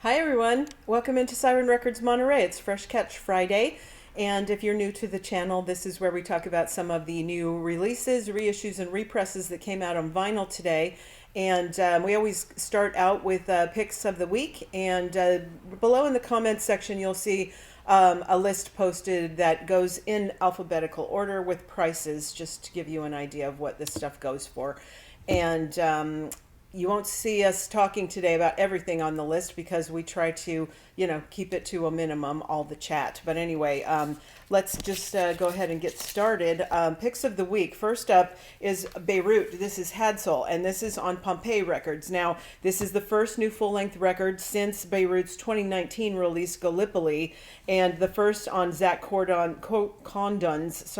Hi everyone, welcome into Siren Records Monterey. It's Fresh Catch Friday, and if you're new to the channel, this is where we talk about some of the new releases, reissues, and represses that came out on vinyl today. And we always start out with picks of the week, and below in the comments section you'll see a list posted that goes in alphabetical order with prices, just to give you an idea of what this stuff goes for. And you won't see us talking today about everything on the list because we try to, keep it to a minimum, all the chat. But anyway, let's just go ahead and get started. Picks of the week. First up is Beirut. This is Hadsel, and this is on Pompeii Records. Now, this is the first new full-length record since Beirut's 2019 release, Gallipoli, and the first on Zach Condon's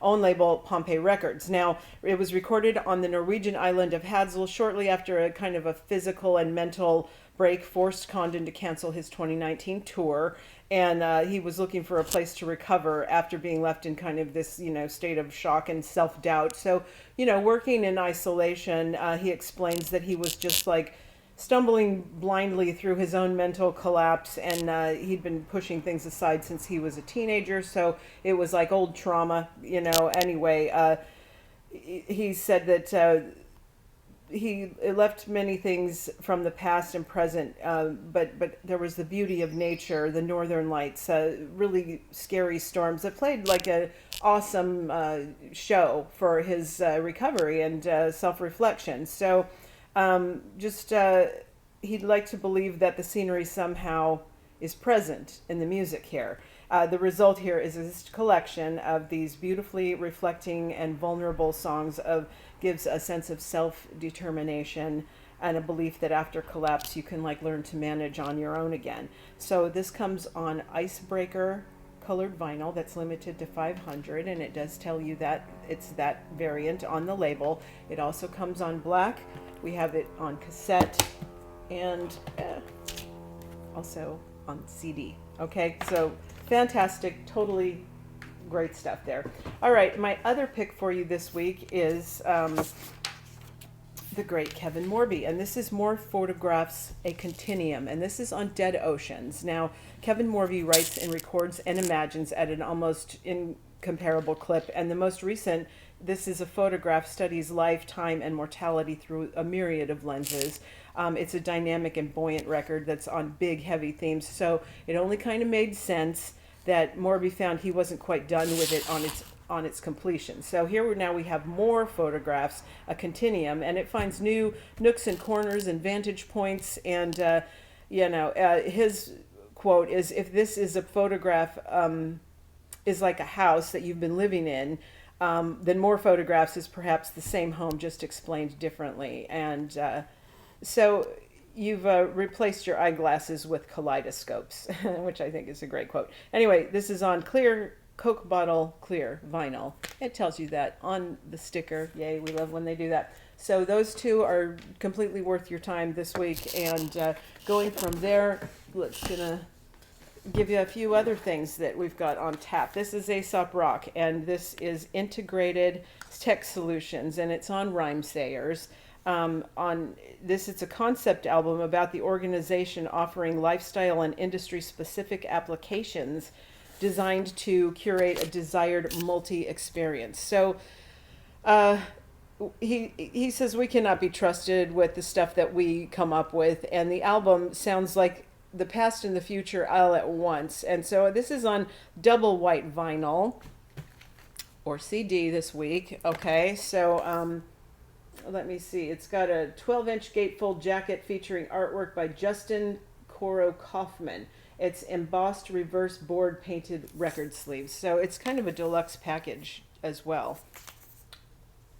own label, Pompeii Records. Now, it was recorded on the Norwegian island of Hadsel shortly after a kind of a physical and mental break forced Condon to cancel his 2019 tour, and he was looking for a place to recover after being left in kind of this, state of shock and self-doubt. So, working in isolation, he explains that he was just like stumbling blindly through his own mental collapse, and he'd been pushing things aside since he was a teenager, so it was like old trauma, Anyway, he said that he left many things from the past and present, but there was the beauty of nature, the northern lights, really scary storms that played like a awesome show for his recovery and self-reflection. So he'd like to believe that the scenery somehow is present in the music here. The result here is this collection of these beautifully reflecting and vulnerable songs gives a sense of self-determination and a belief that after collapse you can learn to manage on your own again. So this comes on Icebreaker colored vinyl that's limited to 500, and it does tell you that it's that variant on the label. It also comes on black. We have it on cassette and also on CD. Okay, so fantastic, totally great stuff there. All right, my other pick for you this week is the great Kevin Morby, and this is More Photographs, a Continuum, and this is on Dead Oceans. Now, Kevin Morby writes and records and imagines at an almost incomparable clip, and the most recent, this is a photograph, studies life, time, and mortality through a myriad of lenses. It's a dynamic and buoyant record that's on big, heavy themes, so it only kind of made sense that Morby found he wasn't quite done with it on its completion. So here now we have More Photographs, a Continuum, and it finds new nooks and corners and vantage points. And his quote is, "If this is a photograph is like a house that you've been living in, then More Photographs is perhaps the same home, just explained differently." And so you've replaced your eyeglasses with kaleidoscopes, which I think is a great quote. Anyway, this is on clear Coke bottle clear vinyl. It tells you that on the sticker. Yay, we love when they do that. So those two are completely worth your time this week. And going from there, let's gonna give you a few other things that we've got on tap. This is Aesop Rock, and this is Integrated Tech Solutions, and it's on Rhymesayers. On this, it's a concept album about the organization offering lifestyle and industry-specific applications designed to curate a desired multi-experience. So he says we cannot be trusted with the stuff that we come up with, and the album sounds like the past and the future all at once. And so this is on double white vinyl or CD this week. Okay, so let me see. It's got a 12-inch gatefold jacket featuring artwork by Justin Coro Kaufman. It's embossed reverse board painted record sleeves. So it's kind of a deluxe package as well.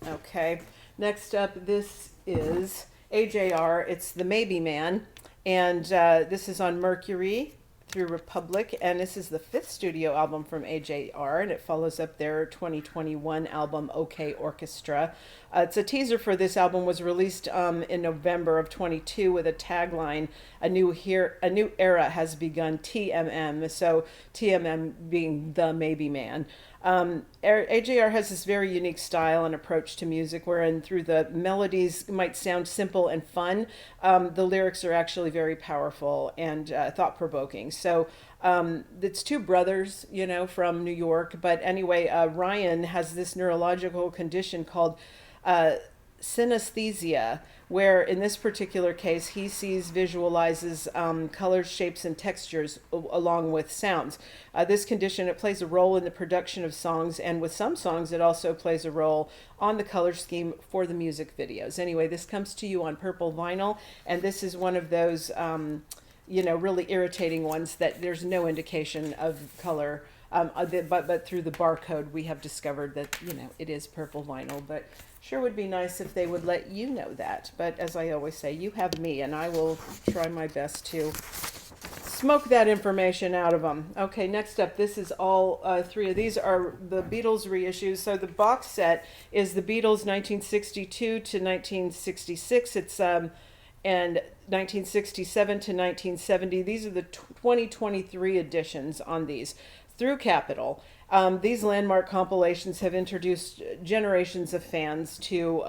Okay, next up, this is AJR. It's The Maybe Man. And this is on Mercury through Republic, and this is the 5th studio album from AJR, and it follows up their 2021 album OK Orchestra. It's a teaser for this album, was released in November of 22 with a tagline, a new era has begun, TMM, so TMM being The Maybe Man. AJR has this very unique style and approach to music, wherein through the melodies might sound simple and fun, the lyrics are actually very powerful and thought-provoking. So it's two brothers, you know, from New York. But anyway, Ryan has this neurological condition called synesthesia, where in this particular case he sees, visualizes colors, shapes, and textures along with sounds. This condition, it plays a role in the production of songs, and with some songs it also plays a role on the color scheme for the music videos. Anyway, this comes to you on purple vinyl, and this is one of those you know, really irritating ones that there's no indication of color. But through the barcode, we have discovered that, you know, it is purple vinyl. But sure would be nice if they would let you know that. But as I always say, you have me, and I will try my best to smoke that information out of them. Okay, next up, this is all three of these are the Beatles reissues. So the box set is the Beatles 1962 to 1966. It's and 1967 to 1970. These are the 2023 editions on these through Capitol. These landmark compilations have introduced generations of fans to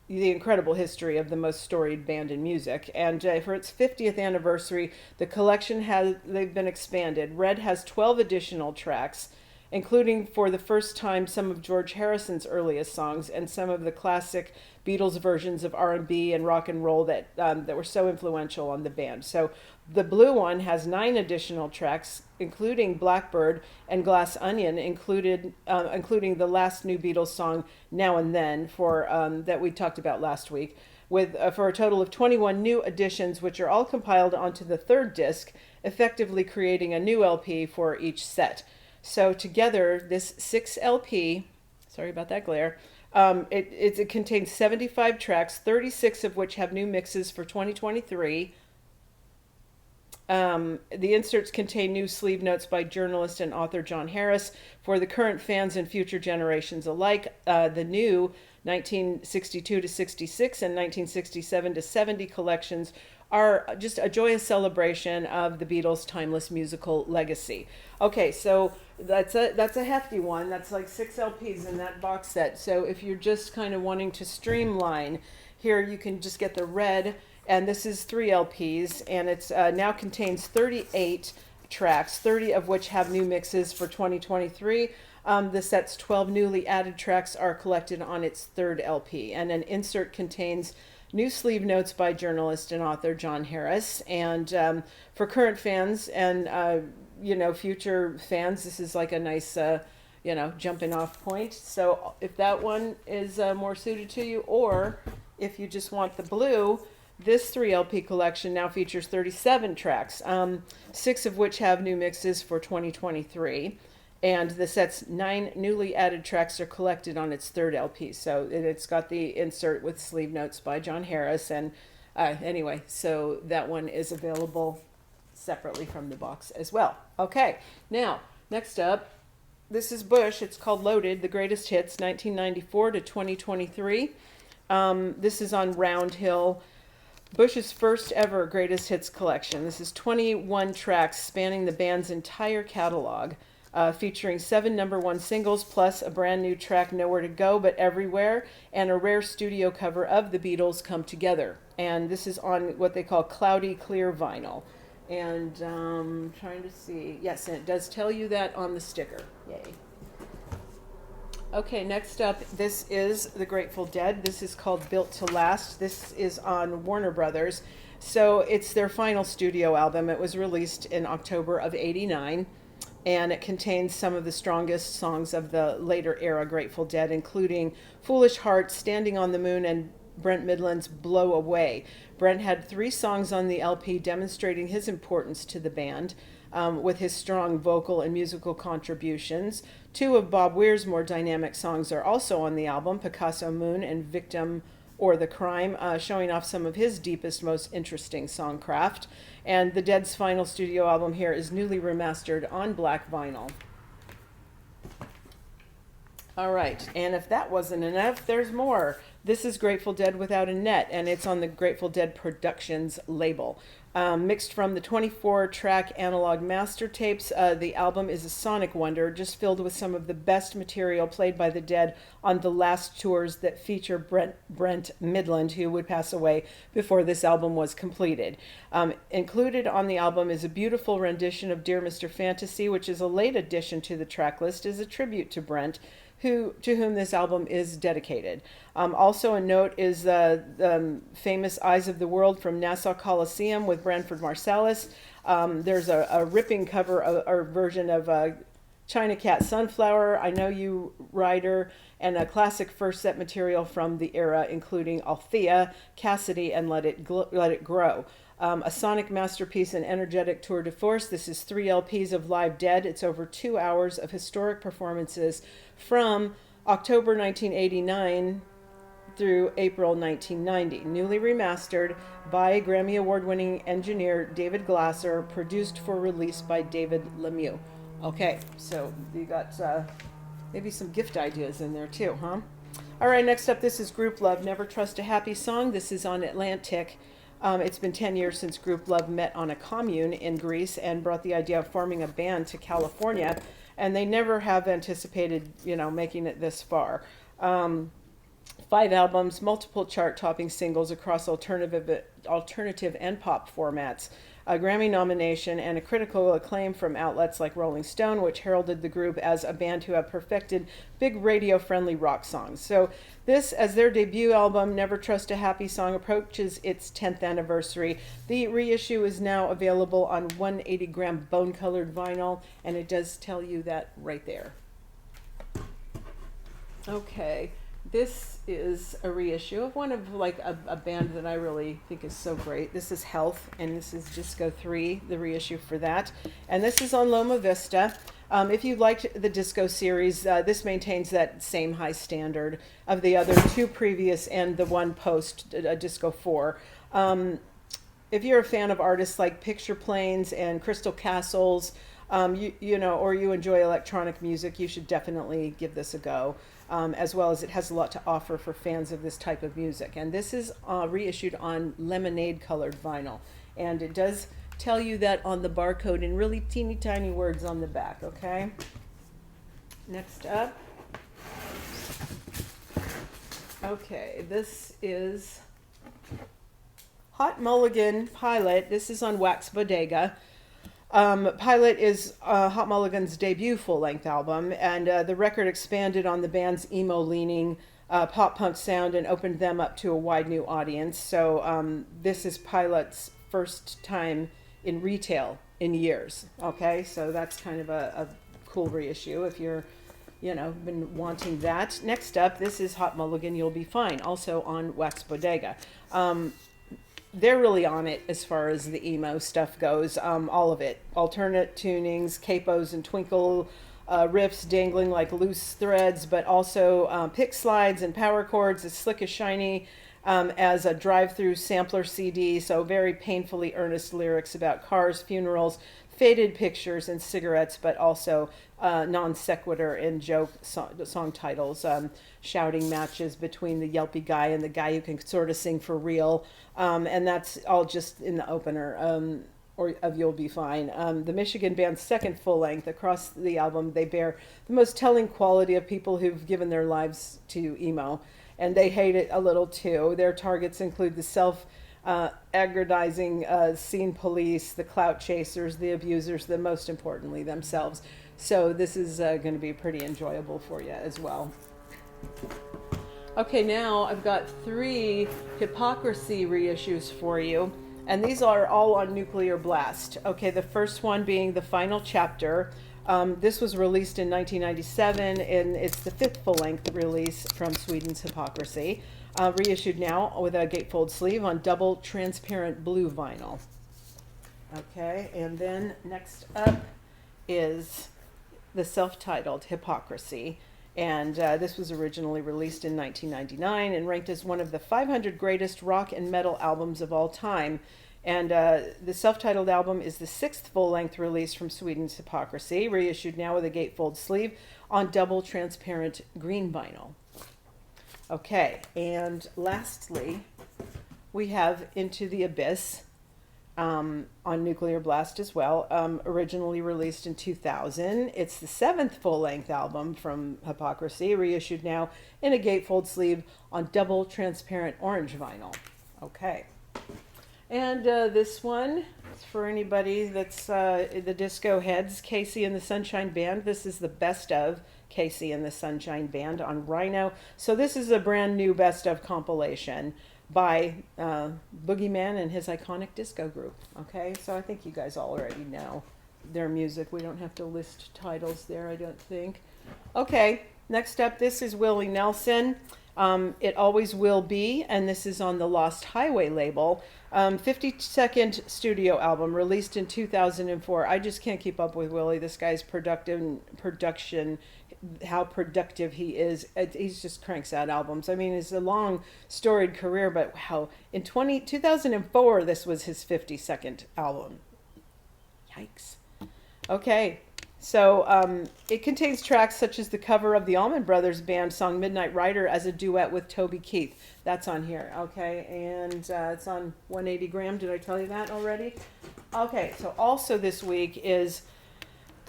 the incredible history of the most storied band in music. And for its 50th anniversary, the collection they've been expanded. Red has 12 additional tracks, including for the first time some of George Harrison's earliest songs and some of the classic Beatles versions of R&B and rock and roll that were so influential on the band. So the blue one has 9 additional tracks, including Blackbird and Glass Onion, including the last new Beatles song, Now and Then, for that we talked about last week, with for a total of 21 new additions, which are all compiled onto the third disc, effectively creating a new LP for each set. So together, this 6 LP, sorry about that glare, it contains 75 tracks, 36 of which have new mixes for 2023. The inserts contain new sleeve notes by journalist and author John Harris for the current fans and future generations alike. The new 1962 to 66 and 1967 to 70 collections are just a joyous celebration of the Beatles' timeless musical legacy. Okay, so that's a hefty one. That's like 6 LPs in that box set. So if you're just kind of wanting to streamline, here you can just get the red, and this is 3 LPs, and it's now contains 38 tracks, 30 of which have new mixes for 2023. The set's 12 newly added tracks are collected on its third LP, and an insert contains new sleeve notes by journalist and author John Harris. And for current fans and you know, future fans, this is like a nice you know, jumping off point. So if that one is more suited to you, or if you just want the blue, this 3 LP collection now features 37 tracks, 6 of which have new mixes for 2023. And the set's 9 newly added tracks are collected on its third LP. So it's got the insert with sleeve notes by John Harris. And anyway, so that one is available separately from the box as well. Okay, now, next up, this is Bush. It's called Loaded, the Greatest Hits, 1994 to 2023. This is on Round Hill, Bush's first ever Greatest Hits collection. This is 21 tracks spanning the band's entire catalog. Featuring 7 #1 singles, plus a brand new track, Nowhere to Go But Everywhere, and a rare studio cover of the Beatles Come Together. And this is on what they call cloudy clear vinyl. And trying to see, yes, and it does tell you that on the sticker. Yay. Okay, next up, this is the Grateful Dead. This is called Built to Last. This is on Warner Brothers. So it's their final studio album. It was released in October of '89. And it contains some of the strongest songs of the later era Grateful Dead, including Foolish Heart, Standing on the Moon, and Brent Midland's Blow Away. Brent had 3 songs on the LP demonstrating his importance to the band, with his strong vocal and musical contributions. 2 of Bob Weir's more dynamic songs are also on the album, Picasso Moon and Victim or the Crime, showing off some of his deepest, most interesting songcraft. And the Dead's final studio album here is newly remastered on black vinyl. All right, and if that wasn't enough, there's more. This is Grateful Dead Without a Net, and it's on the Grateful Dead Productions label. Mixed from the 24-track analog master tapes, the album is a sonic wonder, just filled with some of the best material played by the Dead on the last tours that feature Brent Midland, who would pass away before this album was completed. Included on the album is a beautiful rendition of Dear Mr. Fantasy, which is a late addition to the track list as a tribute to Brent, to whom this album is dedicated. Also a note is the famous Eyes of the World from Nassau Coliseum with Branford Marsalis. There's a ripping cover or version of China Cat Sunflower, I Know You Rider, and a classic first set material from the era, including Althea, Cassidy, and Let It Grow. A sonic masterpiece and energetic tour de force. This is 3 LPs of Live Dead. It's over 2 hours of historic performances from October 1989 through April 1990. Newly remastered by Grammy Award-winning engineer David Glasser, produced for release by David Lemieux. Okay, so you got maybe some gift ideas in there too, huh? All right, next up, this is Group Love, Never Trust a Happy Song. This is on Atlantic. It's been 10 years since Group Love met on a commune in Greece and brought the idea of forming a band to California, and they never have anticipated, making it this far. 5 albums, multiple chart-topping singles across alternative and pop formats, a Grammy nomination, and a critical acclaim from outlets like Rolling Stone, which heralded the group as a band who have perfected big radio-friendly rock songs. So this, as their debut album, Never Trust a Happy Song, approaches its 10th anniversary. The reissue is now available on 180-gram bone-colored vinyl, and it does tell you that right there. Okay. This is a reissue of one of a band that I really think is so great. This is Health, and this is Disco 3, the reissue for that. And this is on Loma Vista. If you liked the Disco series, this maintains that same high standard of the other 2 previous and the one post Disco 4. If you're a fan of artists like Picture Planes and Crystal Castles, or you enjoy electronic music, you should definitely give this a go. As well as it has a lot to offer for fans of this type of music. And this is reissued on lemonade colored vinyl. And it does tell you that on the barcode in really teeny tiny words on the back, okay? Next up. Okay, this is Hot Mulligan Pilot. This is on Wax Bodega. Pilot is Hot Mulligan's debut full-length album, and the record expanded on the band's emo-leaning pop-punk sound and opened them up to a wide new audience. So this is Pilot's first time in retail in years. Okay, so that's kind of a cool reissue if you're, been wanting that. Next up, this is Hot Mulligan, You'll Be Fine, also on Wax Bodega. They're really on it as far as the emo stuff goes, all of it. Alternate tunings, capos and twinkle riffs dangling like loose threads, but also pick slides and power chords as slick as shiny as a drive-through sampler CD, so very painfully earnest lyrics about cars, funerals, faded pictures, and cigarettes, but also non sequitur and joke song titles, shouting matches between the yelpy guy and the guy who can sort of sing for real, and that's all just in the opener or of You'll Be Fine. The Michigan band's second full length. Across the album, they bear the most telling quality of people who've given their lives to emo, and they hate it a little too. Their targets include the aggrandizing scene police, the clout chasers, the abusers, the most importantly themselves. So this is going to be pretty enjoyable for you as well. Okay, now I've got 3 Hypocrisy reissues for you, and these are all on Nuclear Blast. Okay, the first one being The Final Chapter. This was released in 1997, and it's the 5th full-length release from Sweden's Hypocrisy. Reissued now with a gatefold sleeve on double transparent blue vinyl. Okay, and then next up is the self-titled Hypocrisy, and this was originally released in 1999 and ranked as one of the 500 greatest rock and metal albums of all time. And the self-titled album is the 6th full-length release from Sweden's Hypocrisy, reissued now with a gatefold sleeve on double transparent green vinyl. Okay, and lastly, we have Into the Abyss. on Nuclear Blast as well, originally released in 2000. It's the seventh full-length album from Hypocrisy, reissued now in a gatefold sleeve on double transparent orange vinyl. Okay. And this one is for anybody that's the disco heads, Casey and the Sunshine Band. This is the best of Casey and the Sunshine Band on Rhino. So this is a brand new best of compilation by Boogeyman and his iconic disco group. Okay, so I think you guys all already know their music. We don't have to list titles there, I don't think. Okay, next up, this is Willie Nelson. It Always Will Be, and this is on the Lost Highway label. 52nd studio album, released in 2004. I just can't keep up with Willie. This guy's production, how productive he is. He's just cranks out albums. I mean, it's a long, storied career, but wow. In 2004, this was his 52nd album. Yikes. Okay. So it contains tracks such as the cover of the Allman Brothers Band song Midnight Rider as a duet with Toby Keith. That's on here, okay? And it's on 180 gram. Did I tell you that already? Okay, so also this week is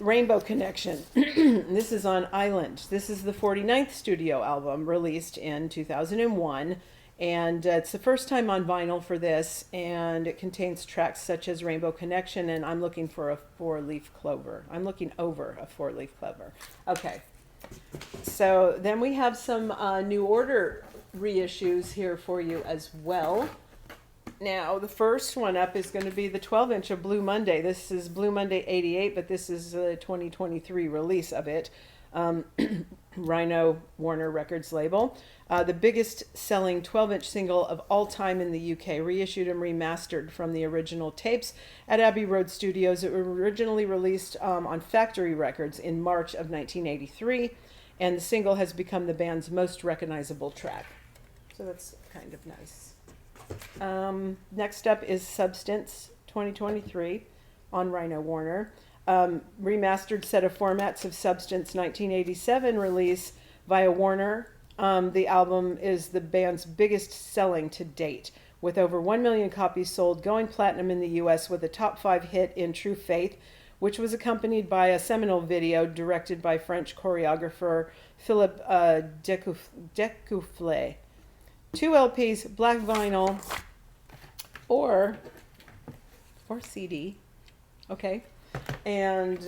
Rainbow Connection. This is on Island. This is the 49th studio album released in 2001. And it's the first time on vinyl for this, and it contains tracks such as Rainbow Connection and I'm Looking for a Four-Leaf Clover. I'm Looking Over a Four-Leaf Clover. Okay, so then we have some New Order reissues here for you as well. Now, the first one up is going to be the 12-inch of Blue Monday. This is Blue Monday 88, but this is the 2023 release of it. Rhino Warner Records label. The biggest selling 12-inch single of all time in the UK, reissued and remastered from the original tapes at Abbey Road Studios. It was originally released on Factory Records in March of 1983, and the single has become the band's most recognizable track. So that's kind of nice. Next up is Substance 2023 on Rhino Warner. Remastered set of formats of Substance 1987 release via Warner. The album is the band's biggest selling to date, with over 1 million copies sold, going platinum in the US with a top 5 hit in True Faith, which was accompanied by a seminal video directed by French choreographer Philippe Decouflet. 2 LPs, black vinyl, or CD. Okay. And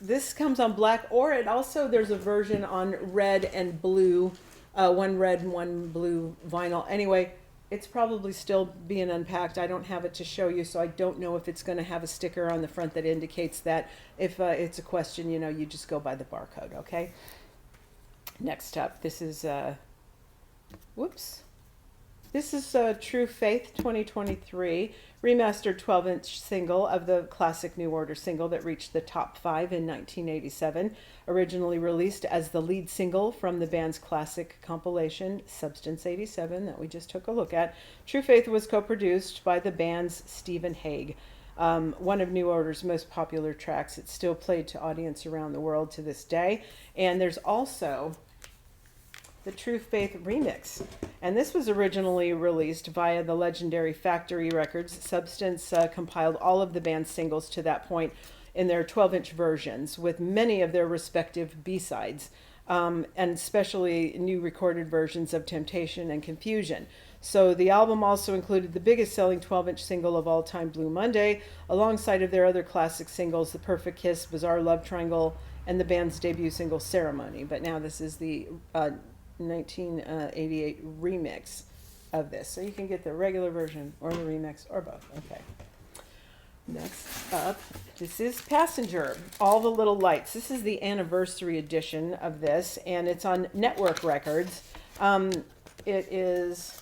this comes on black, or it also, there's a version on red and blue, one red and one blue vinyl. Anyway, it's probably still being unpacked. I don't have it to show you, so I don't know if it's going to have a sticker on the front that indicates that. If it's a question, you know, you just go by the barcode, okay? Next up, this is, This is True Faith 2023, remastered 12-inch single of the classic New Order single that reached the top 5 in 1987, originally released as the lead single from the band's classic compilation, Substance 87, that we just took a look at. True Faith was co-produced by the band's Stephen Hague. One of New Order's most popular tracks. It's still played to audience around the world to this day. And there's also the True Faith remix. And this was originally released via the legendary Factory Records. Substance compiled all of the band's singles to that point in their 12-inch versions, with many of their respective B-sides, and especially new recorded versions of Temptation and Confusion. So the album also included the biggest selling 12-inch single of all time, Blue Monday, alongside of their other classic singles, The Perfect Kiss, Bizarre Love Triangle, and the band's debut single, Ceremony. But now this is the 1988 remix of this. So you can get the regular version or the remix or both. Okay. Next up, this is Passenger, All the Little Lights. This is the anniversary edition of this, and it's on Network Records. It is...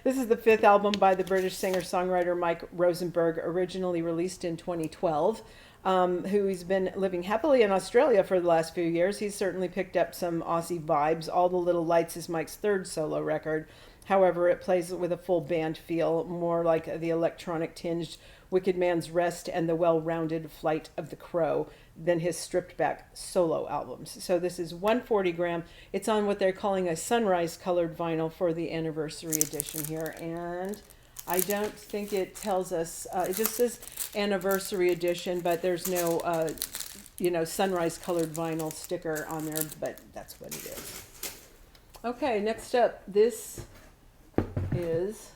This is the 5th album by the British singer-songwriter Mike Rosenberg, originally released in 2012. Who's been living happily in Australia for the last few years. He's certainly picked up some Aussie vibes. All the Little Lights is Mike's 3rd solo record. However, it plays with a full band feel, more like the electronic-tinged Wicked Man's Rest and the well-rounded Flight of the Crow than his stripped-back solo albums. So this is 140 gram. It's on what they're calling a sunrise-colored vinyl for the anniversary edition here. And I don't think it tells us, it just says anniversary edition, but there's no, sunrise colored vinyl sticker on there, but that's what it is. Okay, next up, this is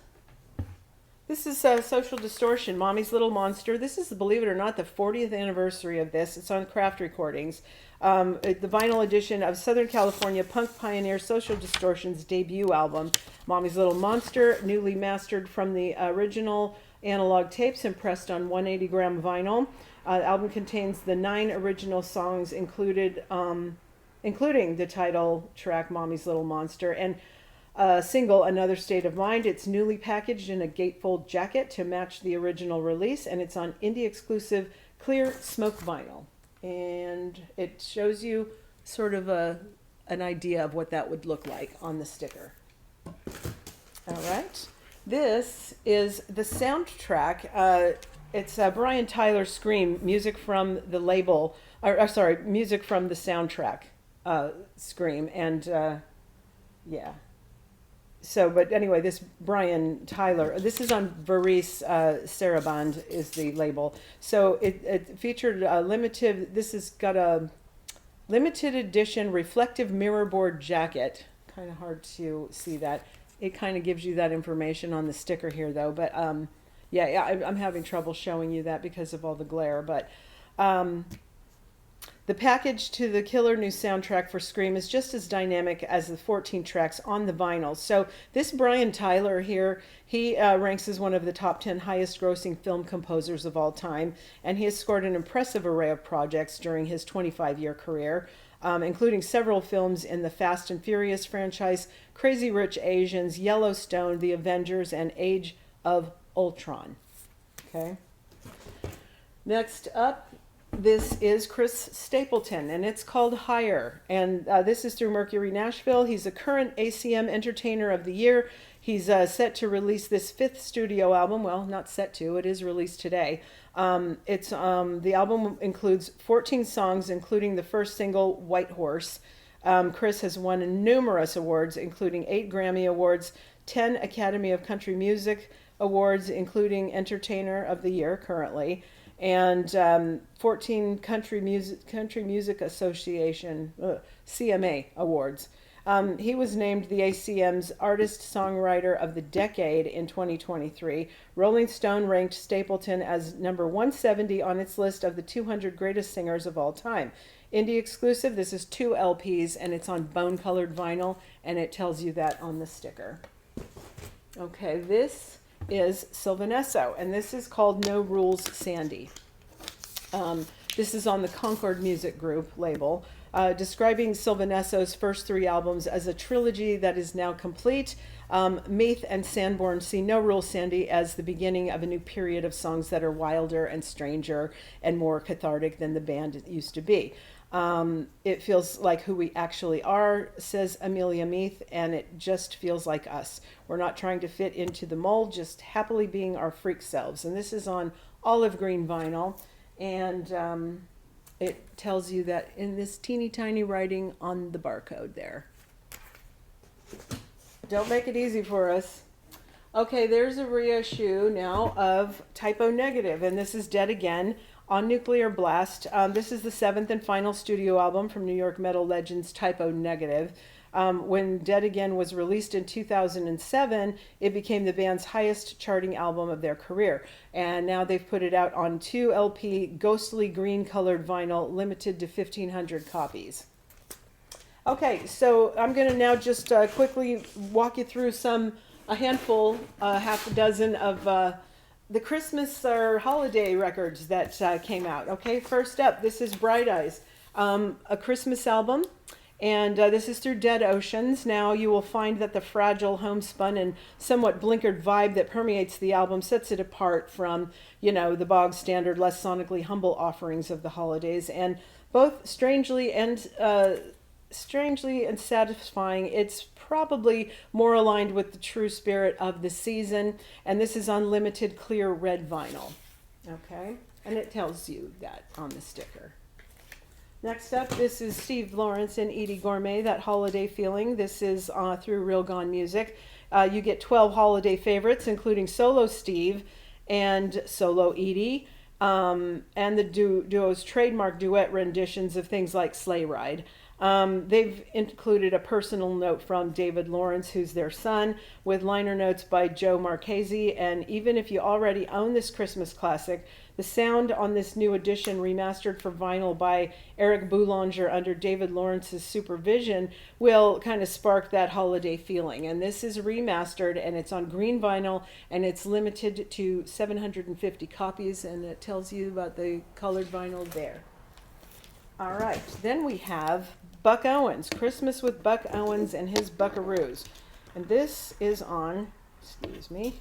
Social Distortion, Mommy's Little Monster. This is, believe it or not, the 40th anniversary of this. It's on Craft Recordings. The vinyl edition of Southern California punk pioneer Social Distortion's debut album, Mommy's Little Monster, newly mastered from the original analog tapes and pressed on 180-gram vinyl. The album contains the 9 original songs including the title track, Mommy's Little Monster, and single, Another State of Mind. It's newly packaged in a gatefold jacket to match the original release, and it's on indie exclusive clear smoke vinyl. And it shows you sort of an idea of what that would look like on the sticker. All right. This is the soundtrack. It's Brian Tyler Scream, music from the label, music from the soundtrack, Scream. And yeah. So, but anyway, this Brian Tyler, this is on Varese Sarabande is the label. So it featured a this has got a limited edition reflective mirror board jacket. Kind of hard to see that. It kind of gives you that information on the sticker here though. But I'm having trouble showing you that because of all the glare. But the package to the killer new soundtrack for Scream is just as dynamic as the 14 tracks on the vinyl. So this Brian Tyler here, he ranks as one of the top 10 highest grossing film composers of all time, and he has scored an impressive array of projects during his 25-year career, including several films in the Fast and Furious franchise, Crazy Rich Asians, Yellowstone, The Avengers, and Age of Ultron. Okay. Next up, this is Chris Stapleton, and it's called Higher. And this is through Mercury Nashville. He's a current ACM Entertainer of the Year. He's set to release this 5th studio album. Well, not set to. It is released today. The album includes 14 songs, including the first single, White Horse. Chris has won numerous awards, including 8 Grammy Awards, 10 Academy of Country Music Awards, including Entertainer of the Year currently, and 14 Country Music Association CMA awards. He was named the ACM's Artist Songwriter of the Decade in 2023. Rolling Stone ranked Stapleton as number 170 on its list of the 200 greatest singers of all time. Indie exclusive, this is 2 LPs, and it's on bone-colored vinyl, and it tells you that on the sticker. Okay, this is Sylvanesso, and this is called No Rules Sandy. This is on the Concord Music Group label, describing Sylvanesso's first 3 albums as a trilogy that is now complete. Meath and Sanborn see No Rules Sandy as the beginning of a new period of songs that are wilder and stranger and more cathartic than the band used to be. It feels like who we actually are, says Amelia Meath, and it just feels like us. We're not trying to fit into the mold, just happily being our freak selves. And this is on olive green vinyl, and it tells you that in this teeny tiny writing on the barcode there. Don't make it easy for us. Okay, there's a reissue now of Typo Negative, and this is Dead Again on Nuclear Blast. This is the 7th and final studio album from New York metal legends Typo Negative. When Dead Again was released in 2007, it became the band's highest charting album of their career. And now they've put it out on 2 LP ghostly green colored vinyl, limited to 1,500 copies. Okay, so I'm going to now just quickly walk you through a handful, half a dozen of the Christmas or holiday records that came out. Okay, first up, this is Bright Eyes, a Christmas album. And this is through Dead Oceans. Now you will find that the fragile, homespun, and somewhat blinkered vibe that permeates the album sets it apart from, the bog standard, less sonically humble offerings of the holidays. And both strangely and satisfying, it's probably more aligned with the true spirit of the season. And this is on limited clear red vinyl. Okay, and it tells you that on the sticker. Next up, this is Steve Lawrence and Edie Gourmet, That Holiday Feeling. This is through Real Gone Music. You get 12 holiday favorites, including Solo Steve and Solo Edie, and the duo's trademark duet renditions of things like Sleigh Ride. They've included a personal note from David Lawrence, who's their son, with liner notes by Joe Marchese. And even if you already own this Christmas classic, the sound on this new edition, remastered for vinyl by Eric Boulanger under David Lawrence's supervision, will kind of spark that holiday feeling. And this is remastered, and it's on green vinyl, and it's limited to 750 copies, and it tells you about the colored vinyl there. All right, then we have Buck Owens, Christmas with Buck Owens and his Buckaroos. And this is on, excuse me,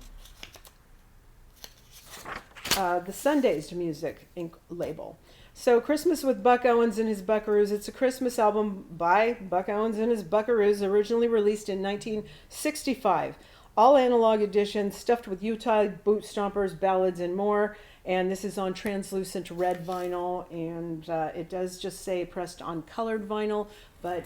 the Sundays Music Inc. label. So Christmas with Buck Owens and his Buckaroos, it's a Christmas album by Buck Owens and his Buckaroos, originally released in 1965. All analog editions, stuffed with Utah boot stompers, ballads, and more. And this is on translucent red vinyl, and it does just say pressed on colored vinyl, but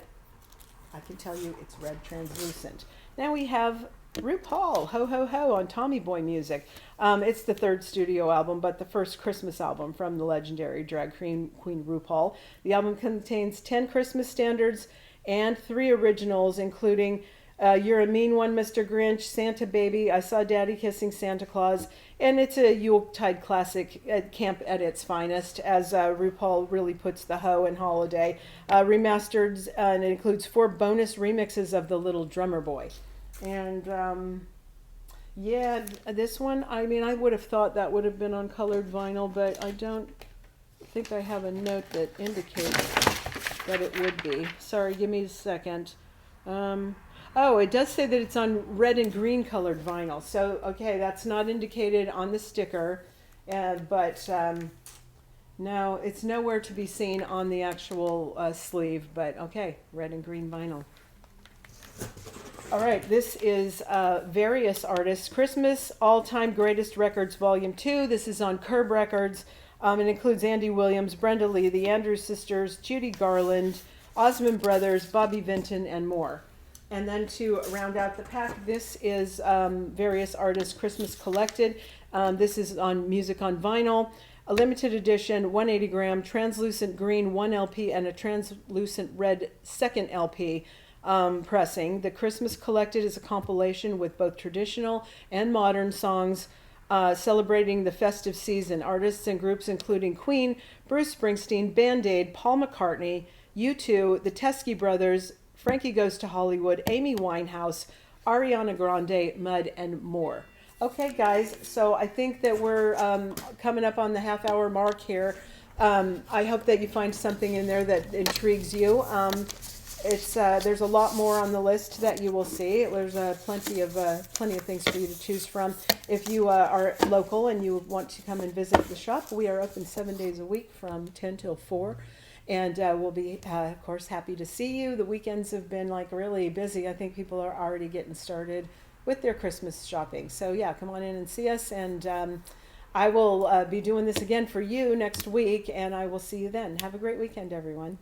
I can tell you it's red translucent. Now we have RuPaul, Ho Ho Ho, on Tommy Boy Music. It's the third studio album, but the first Christmas album from the legendary drag queen RuPaul. The album contains 10 Christmas standards and 3 originals, including You're a Mean One, Mr. Grinch, Santa Baby, I Saw Daddy Kissing Santa Claus, and it's a Yuletide classic at camp at its finest, as RuPaul really puts the ho in holiday. Remastered, and it includes 4 bonus remixes of The Little Drummer Boy. And yeah, this one, I mean, I would have thought that would have been on colored vinyl, but I don't think I have a note that indicates that it would be. Sorry, give me a second. Oh, it does say that it's on red and green colored vinyl. So, okay, that's not indicated on the sticker, but no, it's nowhere to be seen on the actual sleeve, but okay, red and green vinyl. All right, this is various artists. Christmas All-Time Greatest Records Volume 2. This is on Curb Records. It includes Andy Williams, Brenda Lee, the Andrews Sisters, Judy Garland, Osmond Brothers, Bobby Vinton, and more. And then to round out the pack, this is various artists Christmas Collected. This is on Music on Vinyl, a limited edition 180 gram translucent green 1 LP and a translucent red 2nd LP pressing. The Christmas Collected is a compilation with both traditional and modern songs celebrating the festive season. Artists and groups including Queen, Bruce Springsteen, Band-Aid, Paul McCartney, U2, the Teskey Brothers, Frankie Goes to Hollywood, Amy Winehouse, Ariana Grande, Mud, and more. Okay, guys, so I think that we're coming up on the half-hour mark here. I hope that you find something in there that intrigues you. There's a lot more on the list that you will see. There's plenty of things for you to choose from. If you are local and you want to come and visit the shop, we are open 7 days a week from 10 till 4. And we'll be, of course, happy to see you. The weekends have been like really busy. I think people are already getting started with their Christmas shopping. So yeah, come on in and see us. And I will be doing this again for you next week. And I will see you then. Have a great weekend, everyone.